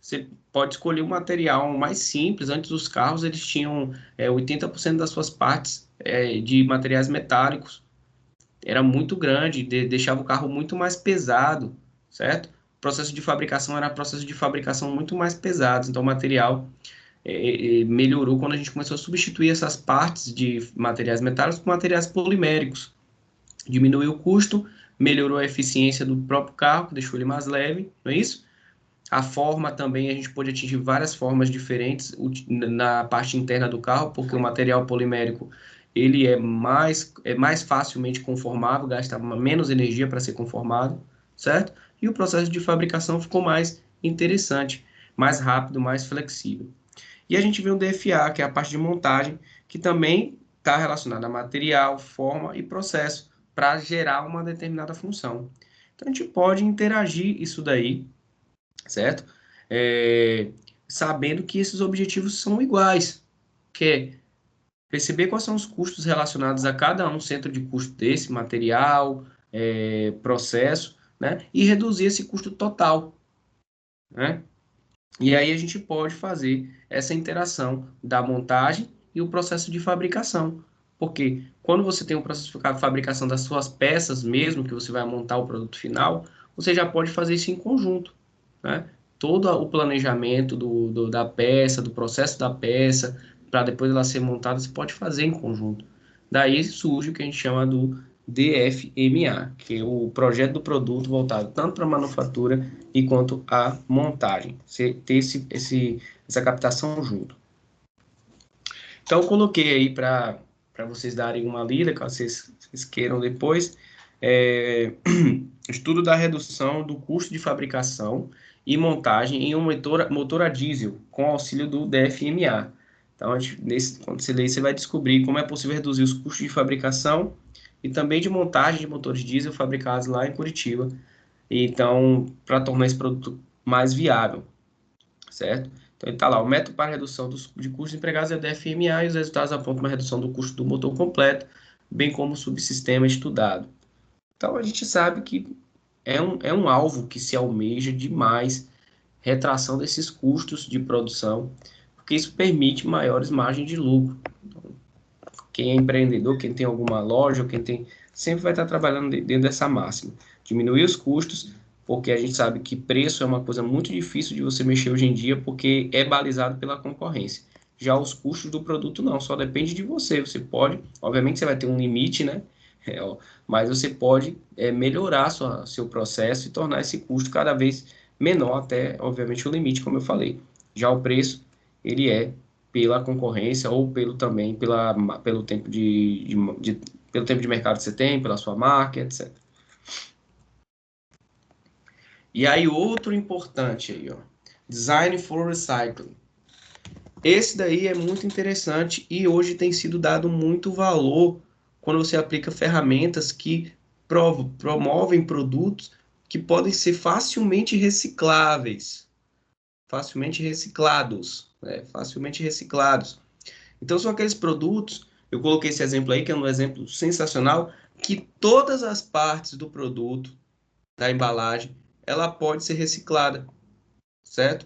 Você pode escolher um material mais simples. Antes os carros eles tinham 80% das suas partes de materiais metálicos. Era muito grande, deixava o carro muito mais pesado, certo? O processo de fabricação era processo de fabricação muito mais pesado. Então o material melhorou quando a gente começou a substituir essas partes de materiais metálicos por materiais poliméricos. Diminuiu o custo, melhorou a eficiência do próprio carro, que deixou ele mais leve, não é isso? A forma também, a gente pode atingir várias formas diferentes na parte interna do carro, porque o material polimérico ele é mais facilmente conformável, gasta menos energia para ser conformado, certo? E o processo de fabricação ficou mais interessante, mais rápido, mais flexível. E a gente vê o DFA, que é a parte de montagem, que também está relacionada a material, forma e processo, para gerar uma determinada função. Então, a gente pode interagir isso daí, certo? sabendo que esses objetivos são iguais, que é perceber quais são os custos relacionados a cada um centro de custo desse, material, processo, né? E reduzir esse custo total, né? E aí a gente pode fazer essa interação da montagem e o processo de fabricação. Porque quando você tem um processo de fabricação das suas peças, mesmo que você vai montar o produto final, você já pode fazer isso em conjunto, né? Todo o planejamento da peça, do processo da peça, para depois ela ser montada, você pode fazer em conjunto. Daí surge o que a gente chama do DFMA, que é o projeto do produto voltado tanto para a manufatura e quanto à montagem. Você ter essa captação junto. Então, eu coloquei aí para vocês darem uma lida, caso vocês queiram depois, estudo da redução do custo de fabricação e montagem em um motor a diesel, com auxílio do DFMA. Então, quando você ler, você vai descobrir como é possível reduzir os custos de fabricação e também de montagem de motores diesel fabricados lá em Curitiba. Então, para tornar esse produto mais viável, certo? Então, ele está lá, o método para redução de custos empregados é o DFMA e os resultados apontam uma redução do custo do motor completo, bem como o subsistema estudado. Então, a gente sabe que é um alvo que se almeja demais, retração desses custos de produção, porque isso permite maiores margens de lucro. Então, quem é empreendedor, quem tem alguma loja, quem tem, sempre vai estar trabalhando dentro dessa máxima. Diminuir os custos, porque a gente sabe que preço é uma coisa muito difícil de você mexer hoje em dia, porque é balizado pela concorrência. Já os custos do produto não, só depende de você. Você pode, obviamente você vai ter um limite, né? Mas você pode melhorar seu processo e tornar esse custo cada vez menor até, obviamente, o limite, como eu falei. Já o preço, ele é pela concorrência ou pelo tempo pelo tempo de mercado que você tem, pela sua marca, etc. E aí, outro importante aí, ó, Design for Recycling. Esse daí é muito interessante e hoje tem sido dado muito valor quando você aplica ferramentas que promovem produtos que podem ser facilmente recicláveis, facilmente reciclados, né? Facilmente reciclados. Então, são aqueles produtos, eu coloquei esse exemplo aí, que é um exemplo sensacional, que todas as partes do produto, da embalagem, ela pode ser reciclada, certo?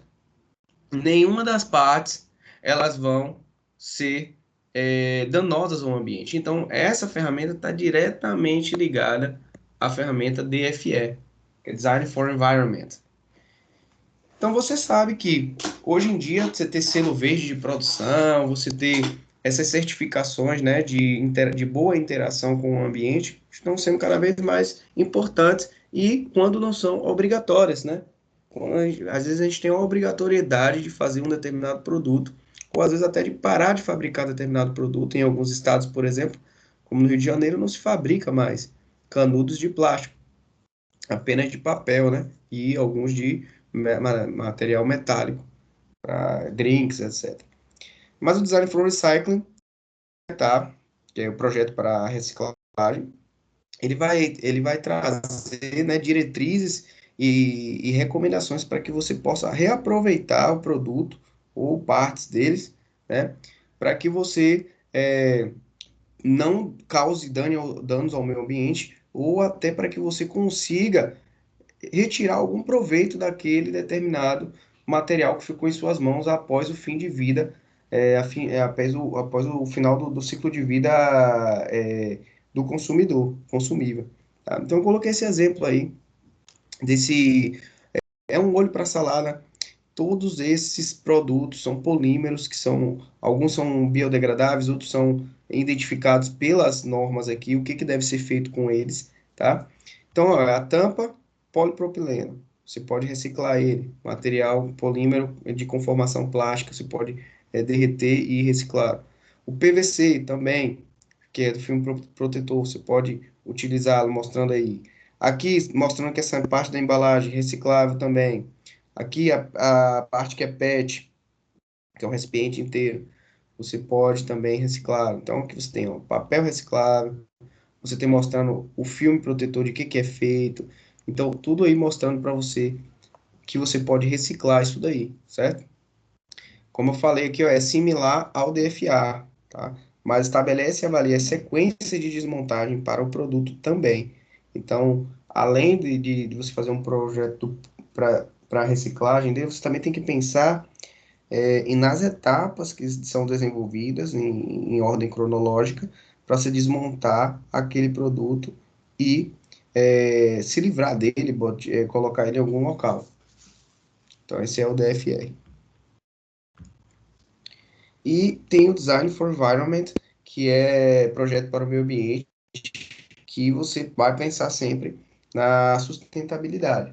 Nenhuma das partes, elas vão ser danosas ao ambiente. Então, essa ferramenta está diretamente ligada à ferramenta DFE, que é Design for Environment. Então você sabe que hoje em dia você ter selo verde de produção, você ter essas certificações, né, de boa interação com o ambiente estão sendo cada vez mais importantes e quando não são obrigatórias, né? Às vezes a gente tem a obrigatoriedade de fazer um determinado produto, ou às vezes até de parar de fabricar determinado produto. Em alguns estados, por exemplo, como no Rio de Janeiro, não se fabrica mais canudos de plástico, apenas de papel, né? E alguns de material metálico, para drinks, etc. Mas o Design for Recycling, tá? Que é o projeto para reciclagem, ele vai trazer, né, diretrizes e recomendações para que você possa reaproveitar o produto ou partes deles, né? Para que você não cause danos ao meio ambiente ou até para que você consiga retirar algum proveito daquele determinado material que ficou em suas mãos após o fim de vida, após o final do ciclo de vida do consumidor, consumível. Tá? Então, eu coloquei esse exemplo aí, desse... É um molho para salada. Todos esses produtos são polímeros, alguns são biodegradáveis, outros são identificados pelas normas aqui, o que, que deve ser feito com eles, tá? Então, ó, a tampa, polipropileno, você pode reciclar ele, material polímero de conformação plástica, você pode derreter e reciclar. O PVC também, que é do filme protetor, você pode utilizá-lo, mostrando aí. Aqui, mostrando que essa parte da embalagem reciclável também. Aqui a parte que é PET, que é um recipiente inteiro, você pode também reciclar. Então aqui você tem ó, papel reciclável, você tem mostrando o filme protetor de que é feito. Então tudo aí mostrando para você que você pode reciclar isso daí, certo? Como eu falei aqui, ó, é similar ao DFA, tá? Mas estabelece e avalia a sequência de desmontagem para o produto também. Então, além de você fazer um projeto para reciclagem, você também tem que pensar e nas etapas que são desenvolvidas em ordem cronológica para se desmontar aquele produto e se livrar dele, colocar ele em algum local. Então, esse é o DFR. E tem o Design for Environment, que é projeto para o meio ambiente, que você vai pensar sempre na sustentabilidade.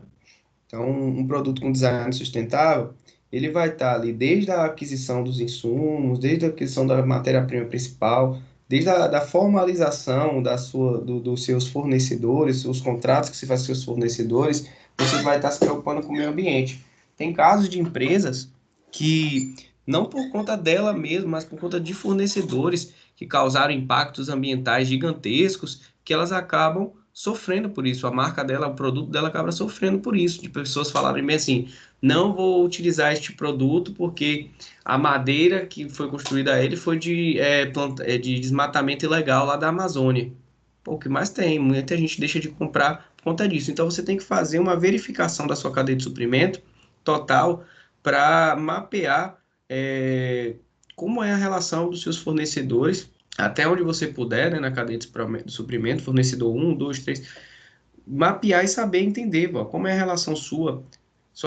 Então, um produto com design sustentável, ele vai estar ali desde a aquisição dos insumos, desde a aquisição da matéria-prima principal, desde a formalização dos seus fornecedores, os contratos que se faz com seus fornecedores, você vai estar se preocupando com o meio ambiente. Tem casos de empresas que, não por conta dela mesma, mas por conta de fornecedores que causaram impactos ambientais gigantescos, que elas acabam sofrendo por isso. A marca dela, o produto dela acaba sofrendo por isso. De pessoas falarem bem assim, não vou utilizar este produto porque a madeira que foi construída a ele foi de desmatamento ilegal lá da Amazônia. Pô, o que mais tem? Muita gente deixa de comprar por conta disso. Então você tem que fazer uma verificação da sua cadeia de suprimento total para mapear como é a relação dos seus fornecedores até onde você puder, né, na cadeia de suprimento, fornecedor 1, 2, 3, mapear e saber entender, como é a relação sua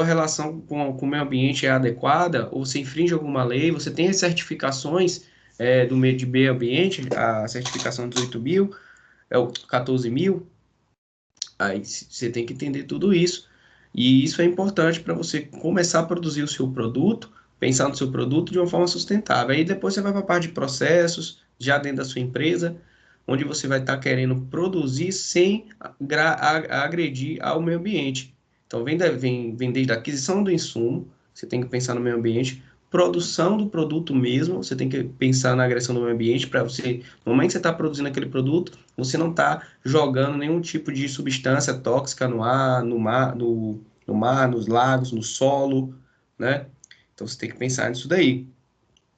relação com o meio ambiente é adequada, ou você infringe alguma lei, você tem as certificações do meio de meio ambiente, a certificação 18.000, é o 14.000, aí você tem que entender tudo isso, e isso é importante para você começar a produzir o seu produto, pensar no seu produto de uma forma sustentável. Aí depois você vai para a parte de processos, já dentro da sua empresa, onde você vai estar querendo produzir sem agredir ao meio ambiente. Então, vem desde a aquisição do insumo, você tem que pensar no meio ambiente, produção do produto mesmo, você tem que pensar na agressão do meio ambiente, para você, no momento que você está produzindo aquele produto, você não está jogando nenhum tipo de substância tóxica no ar, no mar, nos lagos, no solo, né? Então você tem que pensar nisso daí.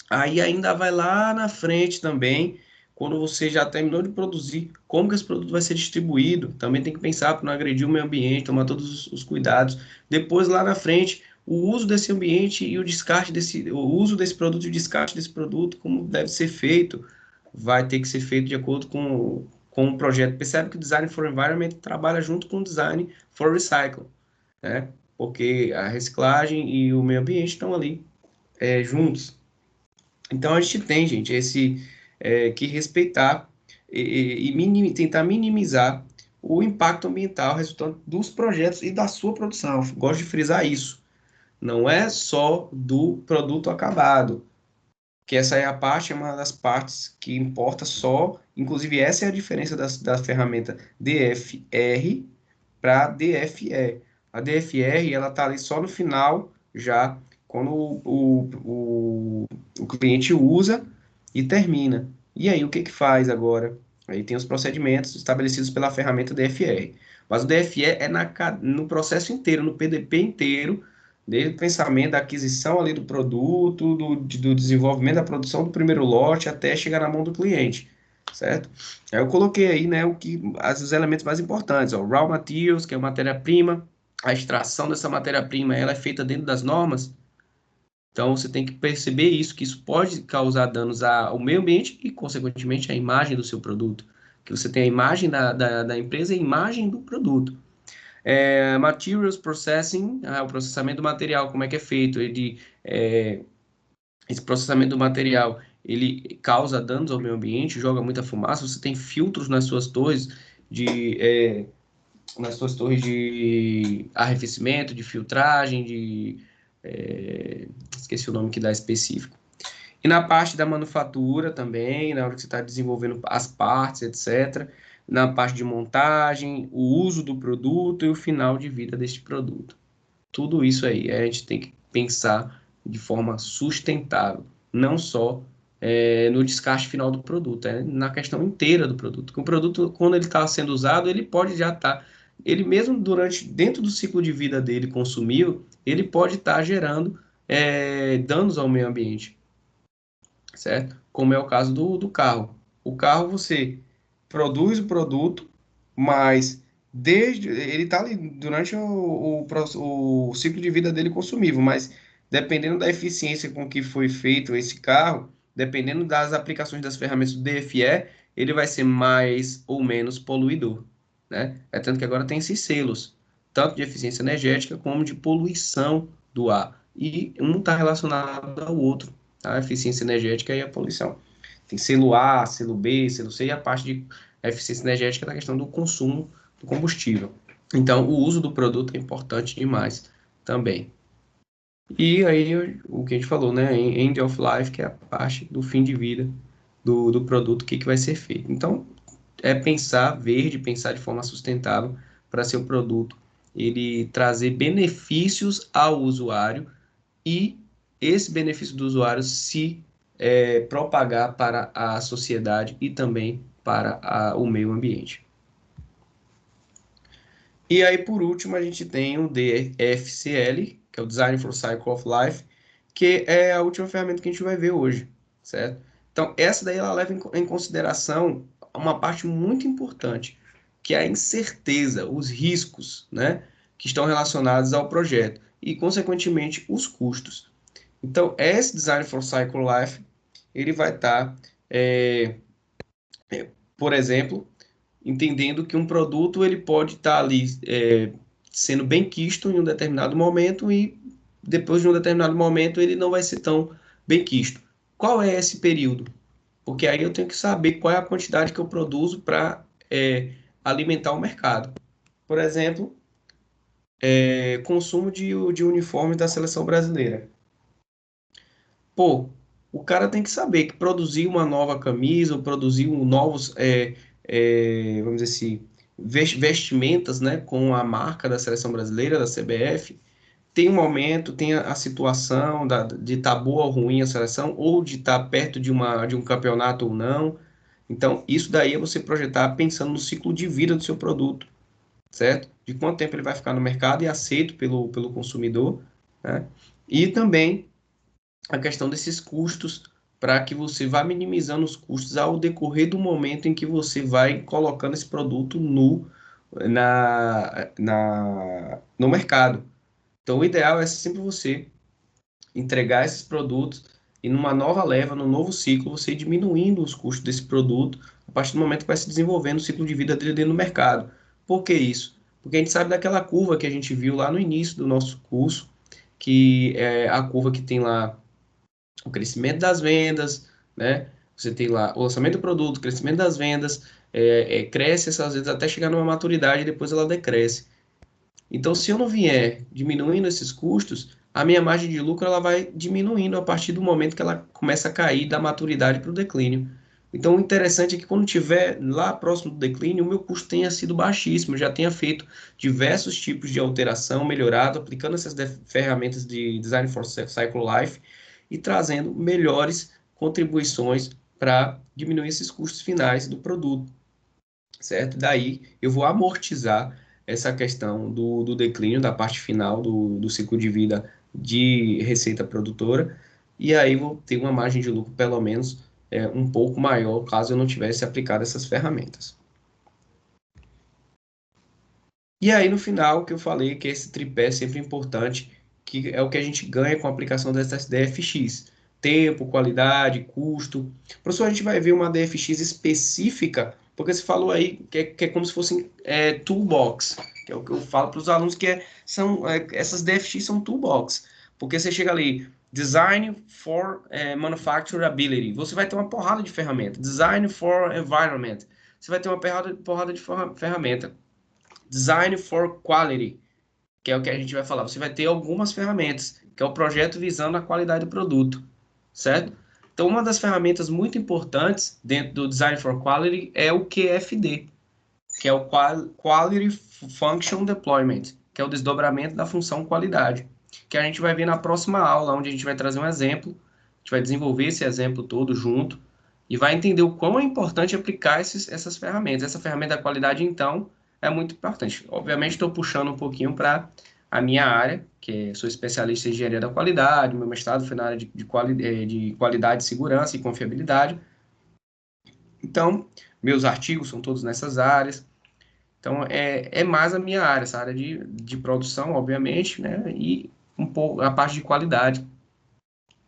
Aí ainda vai lá na frente também, quando você já terminou de produzir, como que esse produto vai ser distribuído. Também tem que pensar para não agredir o meio ambiente, tomar todos os cuidados. Depois, lá na frente, o uso desse ambiente e o uso desse produto e o descarte desse produto, como deve ser feito, vai ter que ser feito de acordo com o projeto. Percebe que o Design for Environment trabalha junto com o Design for Recycle, né? Porque a reciclagem e o meio ambiente estão ali juntos. Então a gente tem, gente, que respeitar e tentar minimizar o impacto ambiental resultante dos projetos e da sua produção. Gosto de frisar isso. Não é só do produto acabado, que essa é uma das partes que importa só. Inclusive, essa é a diferença da ferramenta DFR para DFE. A DFR, ela está ali só no final, já quando o cliente usa e termina. E aí, o que que faz agora? Aí tem os procedimentos estabelecidos pela ferramenta DFR. Mas o DFE é no processo inteiro, no PDP inteiro, desde o pensamento da aquisição ali do produto, do desenvolvimento da produção do primeiro lote até chegar na mão do cliente, certo? Aí eu coloquei aí, né, os elementos mais importantes, ó, raw materials, que é a matéria-prima, a extração dessa matéria-prima, ela é feita dentro das normas, então você tem que perceber isso, que isso pode causar danos ao meio ambiente e, consequentemente, à imagem do seu produto, que você tem a imagem da empresa e a imagem do produto. Materials Processing, o processamento do material, como é que é feito? Esse processamento do material, ele causa danos ao meio ambiente, joga muita fumaça, você tem filtros nas suas torres de arrefecimento, de filtragem, esqueci o nome que dá específico. E na parte da manufatura também, na hora que você está desenvolvendo as partes, etc. Na parte de montagem, o uso do produto e o final de vida deste produto. Tudo isso aí a gente tem que pensar de forma sustentável, não só no descarte final do produto, na questão inteira do produto. Porque o produto, quando ele está sendo usado, ele pode já estar, ele mesmo dentro do ciclo de vida dele consumiu, ele pode estar gerando danos ao meio ambiente, certo? Como é o caso do carro. O carro, você produz o produto, mas ele está ali durante o ciclo de vida dele consumível, mas dependendo da eficiência com que foi feito esse carro, dependendo das aplicações das ferramentas do DFE, ele vai ser mais ou menos poluidor, né? É tanto que agora tem esses selos, tanto de eficiência energética como de poluição do ar. E um está relacionado ao outro, tá? A eficiência energética e a poluição. Tem selo A, selo B, selo C e a parte de eficiência energética da questão do consumo do combustível. Então, o uso do produto é importante demais também. E aí, o que a gente falou, né? End of life, que é a parte do fim de vida do produto, o que vai ser feito. Então, é pensar verde, pensar de forma sustentável para seu produto, ele trazer benefícios ao usuário e esse benefício do usuário se propagar para a sociedade e também para o meio ambiente. E aí, por último, a gente tem o DFCL, que é o Design for Cycle of Life, que é a última ferramenta que a gente vai ver hoje, certo? Então, essa daí ela leva em consideração uma parte muito importante, que é a incerteza, os riscos, né, que estão relacionados ao projeto e, consequentemente, os custos. Então, esse Design for Cycle Life, ele vai estar, por exemplo, entendendo que um produto ele pode estar ali sendo bem quisto em um determinado momento e depois de um determinado momento ele não vai ser tão bem quisto. Qual é esse período? Porque aí eu tenho que saber qual é a quantidade que eu produzo para alimentar o mercado. Por exemplo, consumo de uniformes da seleção brasileira. Pô, o cara tem que saber que produzir uma nova camisa, ou produzir novos, vamos dizer assim, vestimentas, né, com a marca da seleção brasileira, da CBF, tem um momento, tem a situação de estar boa ou ruim a seleção, ou de estar perto de um campeonato ou não. Então, isso daí é você projetar pensando no ciclo de vida do seu produto, certo? De quanto tempo ele vai ficar no mercado e aceito pelo consumidor, né? E também a questão desses custos para que você vá minimizando os custos ao decorrer do momento em que você vai colocando esse produto no mercado. Então, o ideal é sempre você entregar esses produtos e numa nova leva, num novo ciclo, você ir diminuindo os custos desse produto a partir do momento que vai se desenvolvendo o ciclo de vida dele dentro do mercado. Por que isso? Porque a gente sabe daquela curva que a gente viu lá no início do nosso curso, que é a curva que tem lá o crescimento das vendas, né? Você tem lá o lançamento do produto, o crescimento das vendas, cresce essas vezes até chegar numa maturidade e depois ela decresce. Então, se eu não vier diminuindo esses custos, a minha margem de lucro ela vai diminuindo a partir do momento que ela começa a cair da maturidade para o declínio. Então, o interessante é que quando tiver lá próximo do declínio, o meu custo tenha sido baixíssimo, já tenha feito diversos tipos de alteração, melhorado, aplicando essas ferramentas de Design for Cycle Life e trazendo melhores contribuições para diminuir esses custos finais do produto, certo? Daí eu vou amortizar essa questão do declínio da parte final do ciclo de vida de receita produtora, e aí vou ter uma margem de lucro pelo menos um pouco maior caso eu não tivesse aplicado essas ferramentas. E aí no final que eu falei que esse tripé é sempre importante, que é o que a gente ganha com a aplicação dessas DFX. Tempo, qualidade, custo. Professor, a gente vai ver uma DFX específica, porque você falou aí que é como se fosse toolbox, que é o que eu falo para os alunos, essas DFX são toolbox, porque você chega ali, Design for Manufacturability, você vai ter uma porrada de ferramenta. Design for Environment, você vai ter uma porrada de ferramenta. Design for Quality, que é o que a gente vai falar. Você vai ter algumas ferramentas, que é o projeto visando a qualidade do produto, certo? Então, uma das ferramentas muito importantes dentro do Design for Quality é o QFD, que é o Quality Function Deployment, que é o desdobramento da função qualidade, que a gente vai ver na próxima aula, onde a gente vai trazer um exemplo, a gente vai desenvolver esse exemplo todo junto e vai entender o quão é importante aplicar essas ferramentas. Essa ferramenta da qualidade, então, é muito importante. Obviamente, estou puxando um pouquinho para a minha área, que sou especialista em engenharia da qualidade, meu mestrado foi na área de qualidade, segurança e confiabilidade. Então, meus artigos são todos nessas áreas. Então, é mais a minha área, essa área de produção, obviamente, né? E um pouco a parte de qualidade,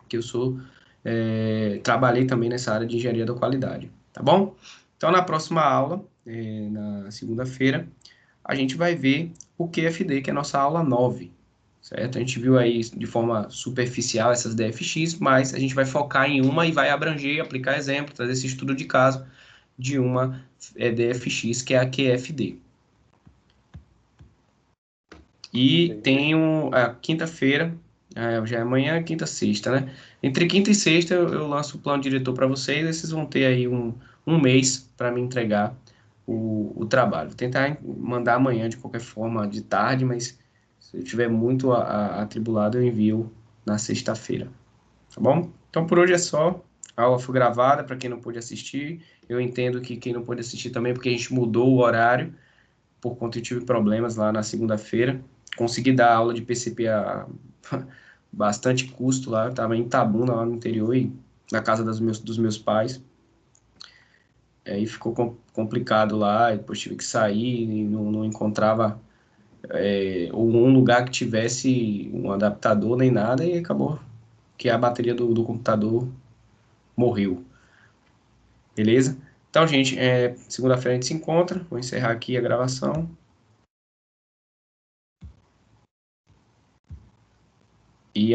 que eu trabalhei também nessa área de engenharia da qualidade, tá bom? Então, na próxima aula, na segunda-feira, a gente vai ver o QFD, que é a nossa aula 9, certo? A gente viu aí de forma superficial essas DFX, mas a gente vai focar em uma e vai abranger, aplicar exemplo, trazer esse estudo de caso de uma DFX, que é a QFD. E tenho a quinta-feira, já é amanhã, quinta, sexta, né? Entre quinta e sexta eu lanço o plano diretor para vocês, e vocês vão ter aí um mês para me entregar o trabalho. Vou tentar mandar amanhã de qualquer forma, de tarde, mas se eu tiver muito atribulado, eu envio na sexta-feira, tá bom? Então por hoje é só. A aula foi gravada para quem não pôde assistir. Eu entendo que quem não pôde assistir também, porque a gente mudou o horário, por conta eu tive problemas lá na segunda-feira. Consegui dar aula de PCP a bastante custo lá. Eu estava em Itabuna, lá no interior, e na casa dos meus pais. Aí ficou complicado lá, depois tive que sair, e não encontrava um lugar que tivesse um adaptador nem nada, e acabou que a bateria do computador morreu. Beleza? Então, gente, segunda-feira a gente se encontra. Vou encerrar aqui a gravação. E